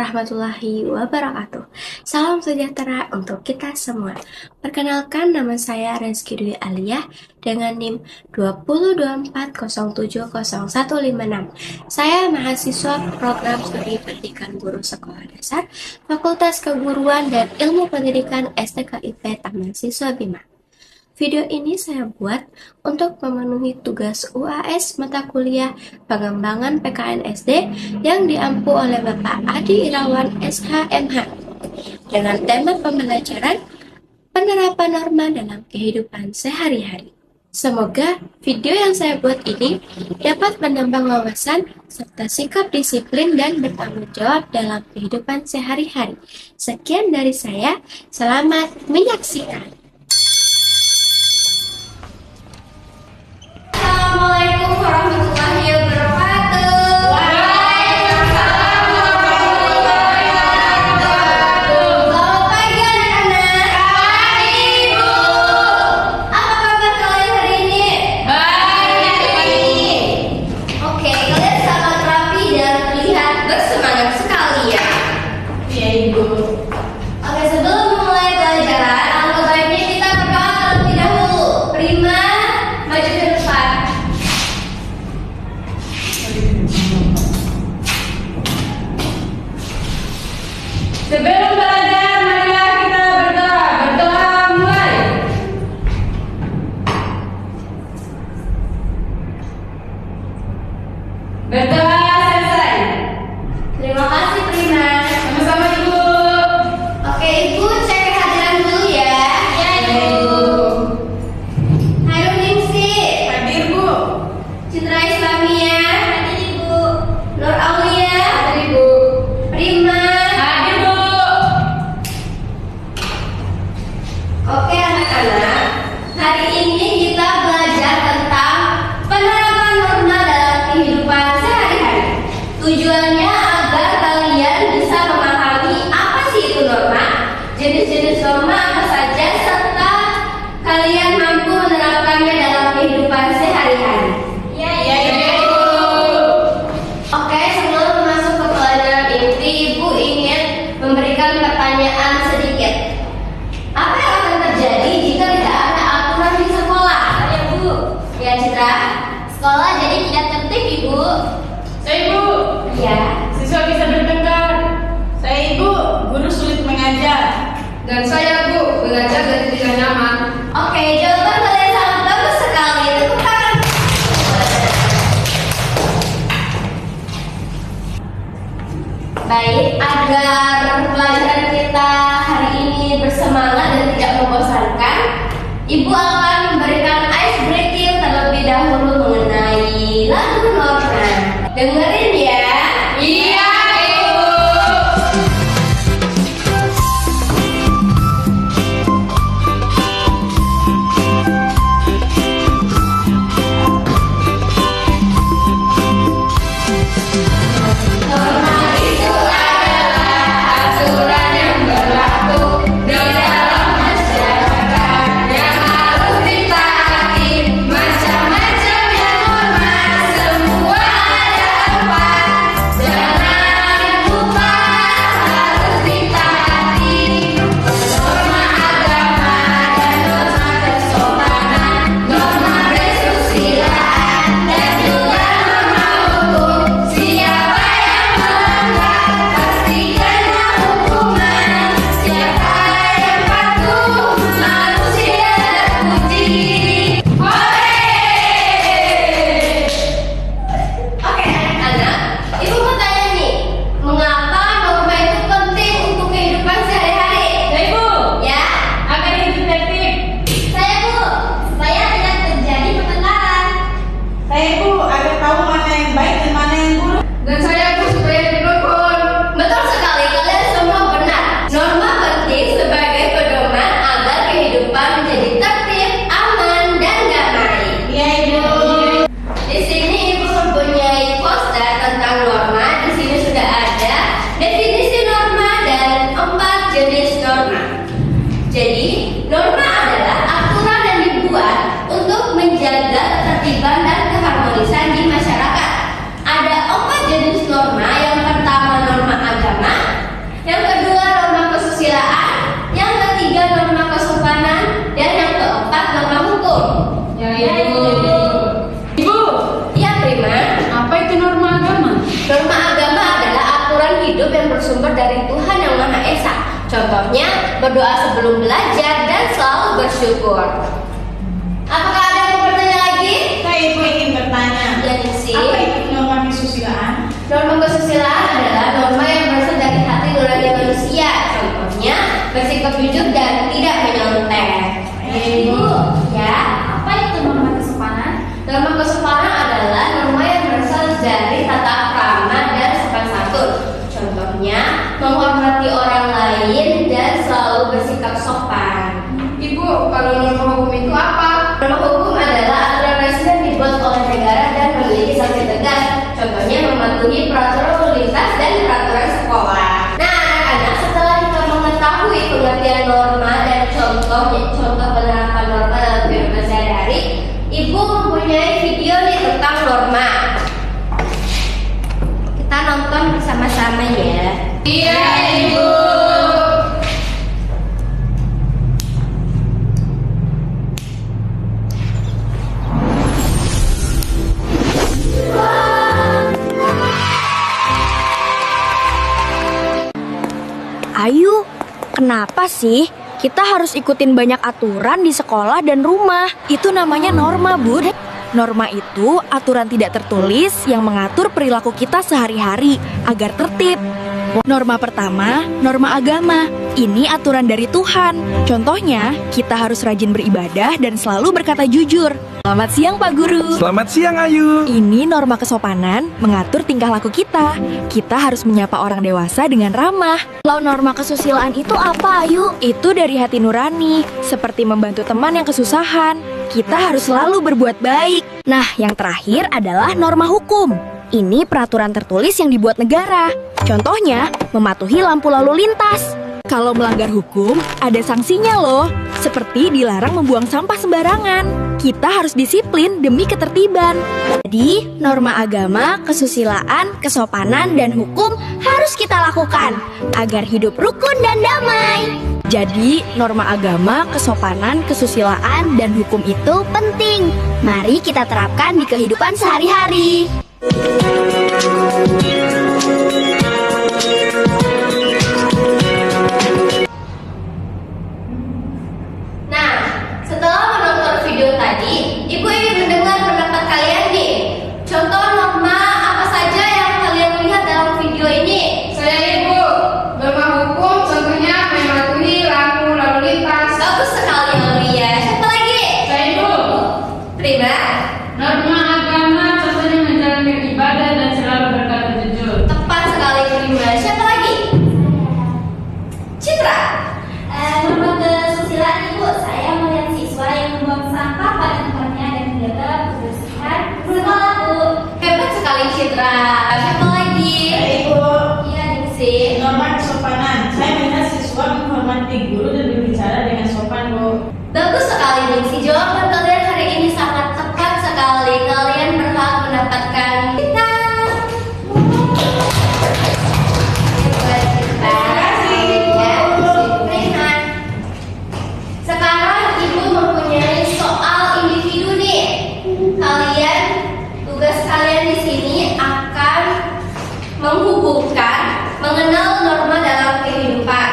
warahmatullahi wabarakatuh. Salam sejahtera untuk kita semua. Perkenalkan, nama saya Reski Dwi Aliyah dengan NIM 20240700156. Saya mahasiswa program studi pendidikan guru sekolah dasar, Fakultas Keguruan dan Ilmu Pendidikan STKIP Taman Siswa Bima. Video ini saya buat untuk memenuhi tugas UAS mata kuliah pengembangan PKN SD yang diampu oleh Bapak Adi Irawan SHMH dengan tema pembelajaran penerapan norma dalam kehidupan sehari-hari. Semoga video yang saya buat ini dapat menambah wawasan serta sikap disiplin dan bertanggung jawab dalam kehidupan sehari-hari. Sekian dari saya, selamat menyaksikan. Assalamualaikum warahmatullahi wabarakatuh. Waalaikumsalam warahmatullahi wabarakatuh. Selamat pagi anak-anak. Pagi Ibu. Apa kabar kalian hari ini? Baik. Oke, kalian sangat rapi dan terlihat bersemangat sekali ya. Iya Ibu. Oke, sebelum memulai pelajaran, alangkah baiknya kita berdoa terlebih dahulu. Prima, maju ke depan. Sebelum belajar, marilah kita berdoa. Berdoa mulai. Berdoa selesai. Terima kasih Prima. Sama-sama Ibu. Oke Ibu, cek kehadiran dulu ya. Ya Ibu. Hai Ningsi, Hadir Bu. Citra Islamia, hadir Ibu. Nur Aulia, Hadir Ibu. Prima. Hadir Bu. Oke anak-anak, hari ini kita belajar tentang penerapan norma dalam kehidupan sehari-hari. Tujuannya agar kalian bisa memahami apa sih itu norma, jenis-jenis norma apa saja, serta kalian mampu menerapkannya dalam kehidupan sehari-hari. Ya Ibu. Oke, sebelum masuk ke pelajaran inti, Ibu ingin memberikan pertanyaan sedikit. Apa yang akan terjadi jika tidak ada aturan di sekolah? Ya Bu. Ya Citra, sekolah jadi tidak tertib Ibu. Saya Ibu. Ya. Siswa bisa bertengkar. Saya Ibu, guru sulit mengajar. Dan saya Bu, belajar jadi tidak nyaman. Oke, jawaban kalian sangat bagus sekali. Tepuk tangan. Baik, agar pelajaran kita hari ini bersemangat dan tidak membosankan, Ibu akan memberikan ice breaking terlebih dahulu mengenai lagu norma. Dengerin ya. Iya Ibu. Norma itu adalah aturan yang berlaku di dalam masyarakat yang harus ditaati. Macam-macamnya norma, semua ada empat. Jangan lupa harus ditaati. Norma agama dan norma kesopanan, norma kesusilaan, dan juga norma hukum. Siapa yang melanggar pasti kena hukuman. Siapa yang patuh manusia terpuji. Oke anak-anak, Ibu mau tanya nih, mengapa norma itu penting untuk kehidupan sehari-hari? Saya Ibu. Ya, Agar hidup tertib. saya Bu, supaya tidak terjadi pertengkaran. Saya Ibu, agar tahu mana yang baik dan mana yang buruk. Dan saya Bu, supaya hidup rukun. Betul sekali, kalian semua benar. Norma penting sebagai pedoman agar kehidupan menjadi tertib, aman, dan damai. Iya Ibu. Di sini Ibu mempunyai poster tentang norma. Di sini sudah ada definisi norma dan 4 jenis norma. Jadi, norma adalah aturan yang dibuat untuk menjaga ketertiban dan keharmonisan di masyarakat. Ada 4 jenis norma. Yang pertama norma agama, yang bersumber dari Tuhan Yang Maha Esa. Contohnya, berdoa sebelum belajar dan selalu bersyukur. Apakah ada yang mau bertanya lagi? Saya Ibu ingin bertanya. Ya, Ningsi. Apa itu norma kesusilaan? Norma kesusilaan adalah norma yang berasal dari hati nurani manusia. Contohnya, bersikap jujur dan tidak menyontek. Ibu. Ya, Apa itu norma kesopanan? norma kesopanan adalah norma yang berasal dari tata krama dan sopan santun. Contohnya, menghormati orang lain dan selalu bersikap sopan. Ibu, kalau norma hukum itu apa? Norma hukum adalah aturan resmi yang dibuat oleh negara dan memiliki sanksi tegas. Contohnya, mematuhi peraturan lalu lintas dan peraturan sekolah. Nah, anak-anak, setelah kita mengetahui pengertian norma dan contoh penerapan norma dalam kehidupan sehari-hari, Ibu mempunyai video nih tentang norma. Kita nonton bersama-sama ya. Iya, Ibu. Ayu, kenapa sih kita harus ikutin banyak aturan di sekolah dan rumah? Itu namanya norma, Bud. Norma itu aturan tidak tertulis yang mengatur perilaku kita sehari-hari agar tertib. Norma pertama, norma agama. Ini aturan dari Tuhan. Contohnya, kita harus rajin beribadah dan selalu berkata jujur. Selamat siang, Pak Guru. Selamat siang, Ayu. Ini norma kesopanan mengatur tingkah laku kita. Kita harus menyapa orang dewasa dengan ramah. Kalau norma kesusilaan itu apa, Ayu? Itu dari hati nurani, seperti membantu teman yang kesusahan. Kita harus selalu berbuat baik. Nah, yang terakhir adalah norma hukum. Ini peraturan tertulis yang dibuat negara. Contohnya, mematuhi lampu lalu lintas. Kalau melanggar hukum, ada sanksinya loh. Seperti dilarang membuang sampah sembarangan. Kita harus disiplin demi ketertiban. Jadi, norma agama, kesusilaan, kesopanan, dan hukum harus kita lakukan agar hidup rukun dan damai. Jadi, norma agama, kesopanan, kesusilaan, dan hukum itu penting. Mari kita terapkan di kehidupan sehari-hari. Nah, setelah menonton video tadi, Ibu ingin mendengar pendapat kalian nih. Contoh norma apa saja yang kalian lihat dalam video ini? Saya Ibu. Norma hukum contohnya mematuhi lampu lalu lintas. Bagus sekali Aulia. Siapa lagi? Saya Ibu. Prima. Norma agama contohnya menjalankan ibadah dan selalu berkata jujur. Tepat sekali Prima. Siapa lagi? Citra. Norma kesusilaan Ibu, saya melihat siswa yang membuang sampah pada tempatnya dan menjaga kebersihan sekolah, Bu. Hebat sekali Citra. Siapa lagi? Saya Ibu. Iya, Ningsi. Norma kesopanan. Saya melihat siswa menghormati guru dan berbicara dengan sopan, Bu. Bagus sekali Ningsi. Jawaban kalian hari ini sangat tepat sekali. Kalian berhak mendapatkan kita. Hebat, Citra. Terima kasih, Ibu. Ya, Ningsi. Prima. Sekarang Ibu mempunyai soal individu nih. Tugas kalian di sini akan menghubungkan, mengenal norma dalam kehidupan.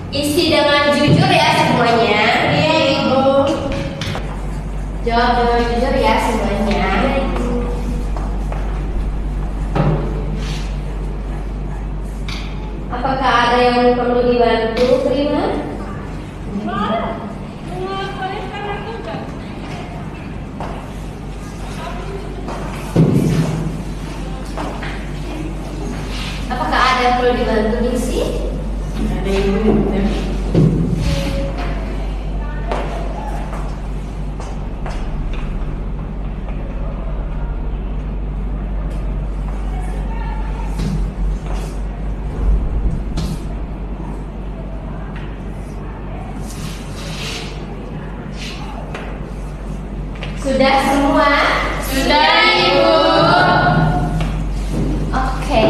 Isi dengan jujur ya semuanya. Iya, Ibu. Jawab dengan jujur ya semuanya. Apakah ada yang perlu dibantu, Prima? Apakah ada yang perlu dibantu, Ningsi? Ada Ibu. Sudah Sudah semua? Sudah, Ibu. Oke,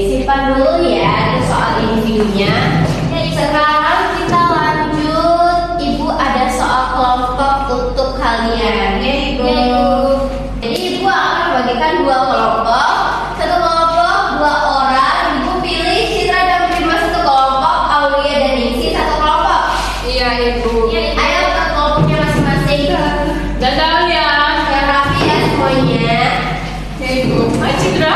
simpan dulu ya untuk soal individunya. Sekarang kita lanjut. Ibu ada soal kelompok untuk kalian. Ya, Ibu. Jadi Ibu akan bagikan dua kelompok. Satu kelompok dua orang. Ibu pilih Citra dan Prima satu kelompok, Aulia dan Ningsi satu kelompok. Iya, Ibu. Ayo ke kelompoknya masing-masing. Dadah ya. Yang rapi ya semuanya. Ya, Ibu. Hai, Citra.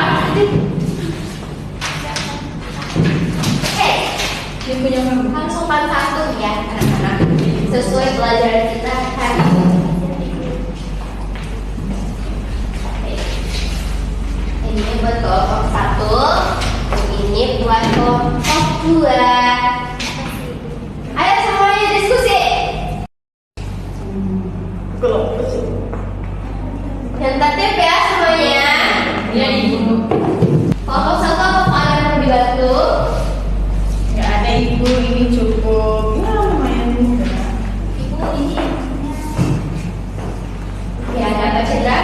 Ibunya harus sopan satu ya anak-anak, sesuai pelajaran kita hari ini. Ini buat kelompok satu, ini buat kelompok dua. Ayo semuanya diskusi. Yang tertib ya semuanya. Ya, Ibu. Kelompok satu apa kalian mau dibantu? Nggak ada, Ibu. Ini cukup. Ya, lumayan mudah. Ibu ini. Ya ada apa Citra?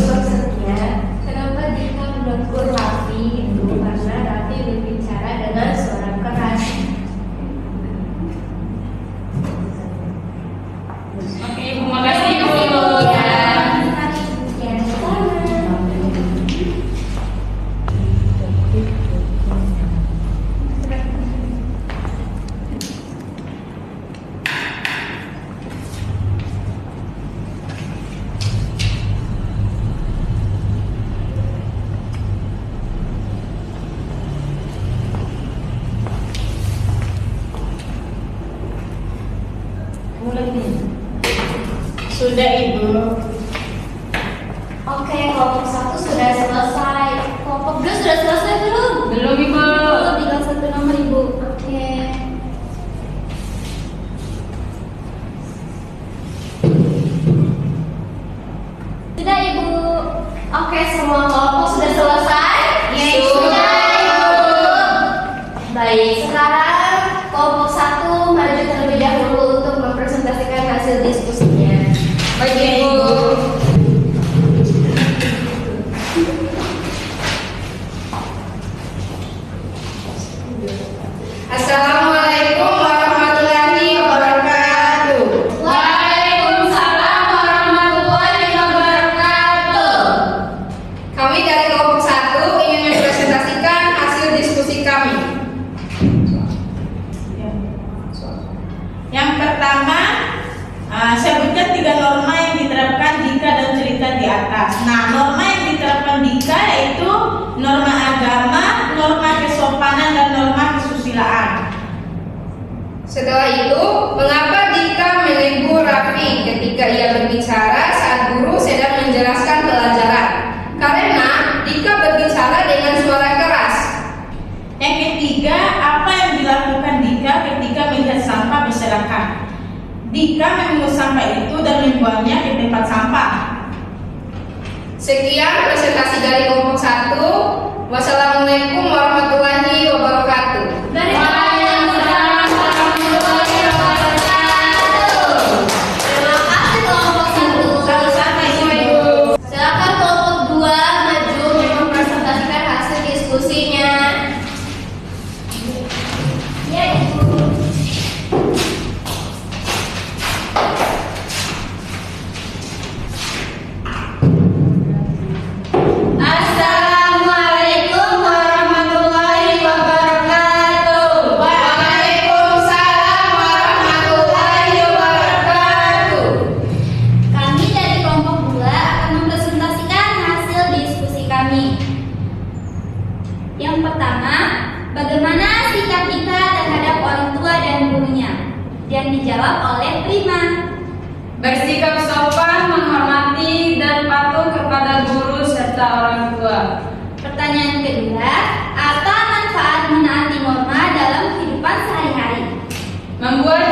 Maksudnya kenapa Dika menegur Raffi itu karena Raffi berbicara dengan suara keras. Oke, Ibu. Makasih, Ibu. Sudah, Ibu. Oke, kelompok satu sudah selesai. Kelompok dua sudah selesai belum? Belum, Ibu. Belum, tinggal satu nomor Ibu. Oke. Sudah Ibu. Oke, semua kelompok sudah selesai? Ya, Ibu. Sudah Ibu. Baik, sekarang kelompok satu maju terlebih dahulu untuk mempresentasikan hasil diskusinya. Baik, Ibu. Assalamualaikum warahmatullahi wabarakatuh. Waalaikumsalam warahmatullahi wabarakatuh. Kami dari kelompok 1 ingin mempresentasikan hasil diskusi kami. Yang pertama, sebutkan 3 norma yang diterapkan Dika dan cerita di atas. Nah, norma yang diterapkan Dika yaitu norma agama, norma kesopanan, dan norma kesusilaan. Setelah itu, mengapa Dika menegur Raffi ketika ia berbicara saat guru sedang menjelaskan pelajaran? Karena Dika berbicara dengan suara keras. Yang ketiga, apa yang dilakukan Dika ketika melihat sampah berserakan? Dika memungut sampah itu dan membuangnya ke tempat sampah. Sekian presentasi dari kelompok 1. Wassalamualaikum warahmatullahi wabarakatuh. Waalaikumsalam warahmatullahi wabarakatuh. Terima kasih kelompok satu. Sama-sama, Ibu. Silakan kelompok dua maju mempresentasikan hasil diskusinya. Ya Ibu. Assalamualaikum warahmatullahi wabarakatuh. Waalaikumsalam warahmatullahi wabarakatuh. Kami dari kelompok 2 akan mempresentasikan hasil diskusi kami. Yang pertama, bagaimana sikap Dika terhadap orang tua dan gurunya? Yang dijawab oleh Prima. Bersikap sopan, menghormati, dan patuh kepada guru serta orang tua. Pertanyaan kedua, apa manfaat menaati norma dalam kehidupan sehari-hari? Membuat